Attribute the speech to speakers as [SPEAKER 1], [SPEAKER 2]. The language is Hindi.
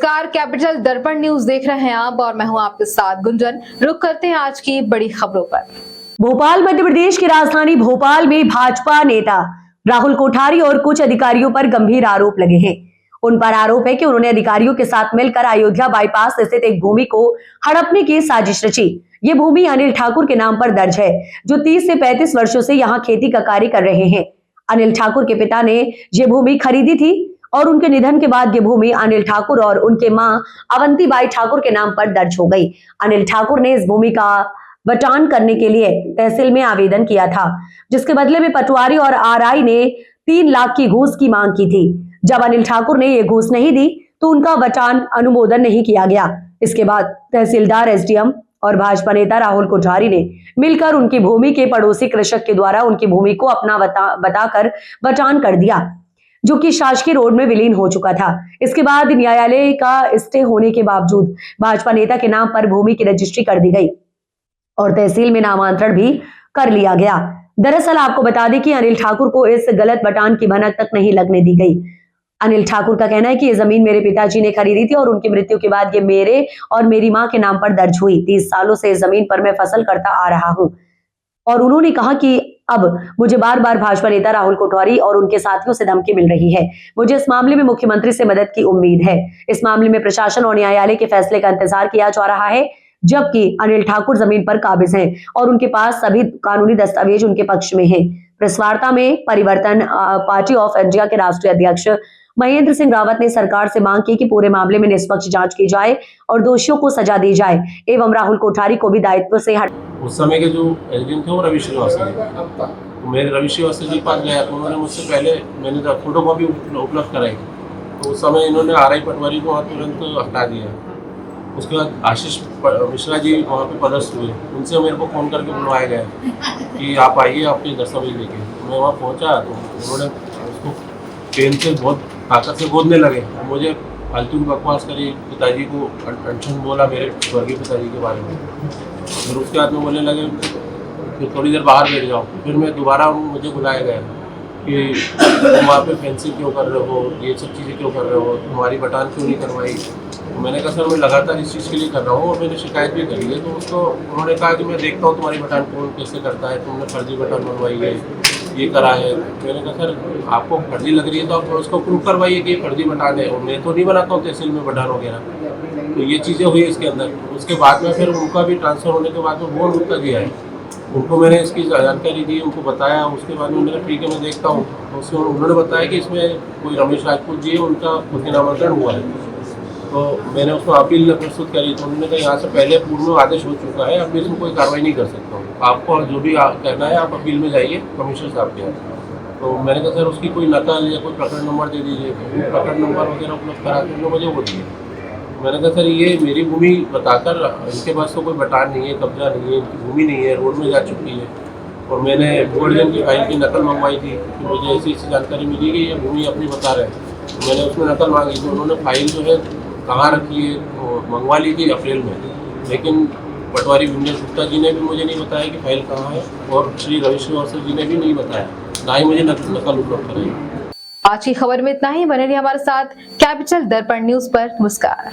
[SPEAKER 1] नमस्कार, कैपिटल दर्पण न्यूज देख रहे हैं आप और मैं हूं आपके साथ गुंजन। रुक करते हैं आज की बड़ी खबरों पर।
[SPEAKER 2] भोपाल मध्य प्रदेश की राजधानी भोपाल में भाजपा नेता राहुल कोठारी और कुछ अधिकारियों पर गंभीर आरोप लगे हैं। उन पर आरोप है कि उन्होंने अधिकारियों के साथ मिलकर अयोध्या बाईपास स्थित एक भूमि को हड़पने की साजिश रची। ये भूमि अनिल ठाकुर के नाम पर दर्ज है, जो 30 से 35 वर्षों से यहाँ खेती का कार्य कर रहे हैं। अनिल ठाकुर के पिता ने ये भूमि खरीदी थी और उनके निधन के बाद ये भूमि अनिल ठाकुर और उनके मां अवंती बाई ठाकुर के नाम पर दर्ज हो गई। अनिल ठाकुर ने इस भूमि का बटान करने के लिए तहसील में आवेदन किया था, जिसके बदले में पटवारी और आरआई ने 3 लाख की घूस की मांग की थी। जब अनिल ठाकुर ने ये घूस नहीं दी तो उनका बटान अनुमोदन नहीं किया गया। इसके बाद तहसीलदार, एसडीएम और भाजपा नेता राहुल कोठारी ने मिलकर उनकी भूमि के पड़ोसी कृषक के द्वारा उनकी भूमि को अपना बताकर बटान कर दिया, जो कि शासकीय रोड में विलीन हो चुका था। इसके बाद न्यायालय का स्टे होने के बावजूद भाजपा नेता के नाम पर भूमि की रजिस्ट्री कर दी गई और तहसील में नामांतरण भी कर लिया गया। दरअसल आपको बता दें कि अनिल ठाकुर को इस गलत बटान की भनक तक नहीं लगने दी गई। अनिल ठाकुर का कहना है कि ये जमीन मेरे पिताजी ने खरीदी थी और उनकी मृत्यु के बाद ये मेरे और मेरी मां के नाम पर दर्ज हुई। 30 सालों से इस जमीन पर मैं फसल करता आ रहा हूं। और उन्होंने कहा कि अब मुझे बार बार भाजपा नेता राहुल कोठारी और उनके साथियों से धमकी मिल रही है। मुझे इस मामले में मुख्यमंत्री से मदद की उम्मीद है। इस मामले में प्रशासन और न्यायालय के फैसले का इंतजार किया जा रहा है, जबकि अनिल ठाकुर जमीन पर काबिज हैं और उनके पास सभी कानूनी दस्तावेज उनके पक्ष में हैं। प्रेस वार्ता में परिवर्तन पार्टी ऑफ इंडिया के राष्ट्रीय अध्यक्ष महेंद्र सिंह रावत ने सरकार से मांग की कि पूरे मामले में निष्पक्ष जांच की जाए और दोषियों को सजा दी जाए एवं राहुल कोठारी को भी दायित्व से
[SPEAKER 3] उस समय के जो एसडीएम थे वो रवि श्रीवास्तव थे। तो मैं रवि श्रीवास्तव जी के पास गया तो उन्होंने मुझसे पहले मैंने फोटो कॉपी उपलब्ध कराई, तो उस समय इन्होंने आरआई पटवारी को तुरंत हटा दिया। उसके बाद आशीष मिश्रा जी वहाँ पे पदस्थ हुए, उनसे मेरे को फ़ोन करके बुलवाया गया कि आप आइए, आपके दस्तावेज लेके। मैं वहाँ पहुँचा तो उन्होंने उसको पेन से बहुत ताकत से गोदने लगे। मुझे फालतू की बकवास करी, पिताजी को अनशन बोला मेरे स्वर्गीय पिताजी के बारे में। फिर उसके बाद में बोलने लगे फिर थोड़ी देर बाहर बैठ जाओ। फिर मैं दोबारा मुझे बुलाया गया कि तुम वहाँ पे फेंसिंग क्यों कर रहे हो, ये सब चीज़ें क्यों कर रहे हो, तुम्हारी बटान क्यों नहीं करवाई। तो मैंने कहा सर मैं लगातार इस चीज़ के लिए कर रहा हूँ और मैंने शिकायत भी करी है। तो उसको उन्होंने कहा कि मैं देखता हूँ तुम्हारी बटान कौन कैसे करता है, तुमने फर्जी बटान बनवाई है, ये करा है। मैंने कहा सर आपको फर्जी लग रही है तो आप उसको प्रूफ करवाइए कि ये फर्जी बटान है, और मैं तो नहीं बनाता हूँ तहसील में बटान वगैरह। तो ये चीज़ें हुई इसके अंदर। उसके बाद में फिर उनका भी ट्रांसफ़र होने के बाद में वो गुप्ता जी आए, उनको मैंने इसकी जानकारी दी, उनको बताया। उसके बाद में मैंने ठीक है मैं देखता हूँ, तो उसमें उन्होंने बताया कि इसमें कोई रमेश राजपूत जी उनका खुद नामांकन हुआ है। तो मैंने उसको अपील प्रस्तुत करी, तो उन्होंने कहा यहाँ से पहले पूर्व में आदेश हो चुका है, अब मैं इसमें कोई कार्रवाई नहीं कर सकता हूँ, आपको जो भी कहना है आप अपील में जाइए कमिश्नर साहब के यहाँ। तो मैंने कहा सर उसकी कोई नकल या कोई प्रकरण नंबर दे दीजिए। तो प्रकरण नंबर वगैरह उपलब्ध करा के मुझे वो दिए। मैंने कहा सर ये मेरी भूमि बताकर, इनके पास तो कोई बटान नहीं है, कब्जा नहीं है, इनकी भूमि नहीं है, रोड में जा चुकी है। और मैंने भूगर्जन की फाइल की नकल मंगवाई थी कि मुझे ऐसी जानकारी मिली कि ये भूमि अपनी बता रहे हैं। तो मैंने उसमें नकल मांगी, तो उन्होंने फाइल जो है कहाँ रखी है वो मंगवा ली थी अप्रैल में, लेकिन पटवारी विंजय गुप्ता जी ने भी मुझे नहीं बताया कि फाइल कहाँ है, और श्री रवि श्रीवास्तव जी ने भी नहीं बताया, ना ही मुझे नकल उपलब्ध कराई।
[SPEAKER 1] आज की खबर में इतना ही। बने रहिए हमारे साथ कैपिटल दर्पण न्यूज पर। नमस्कार।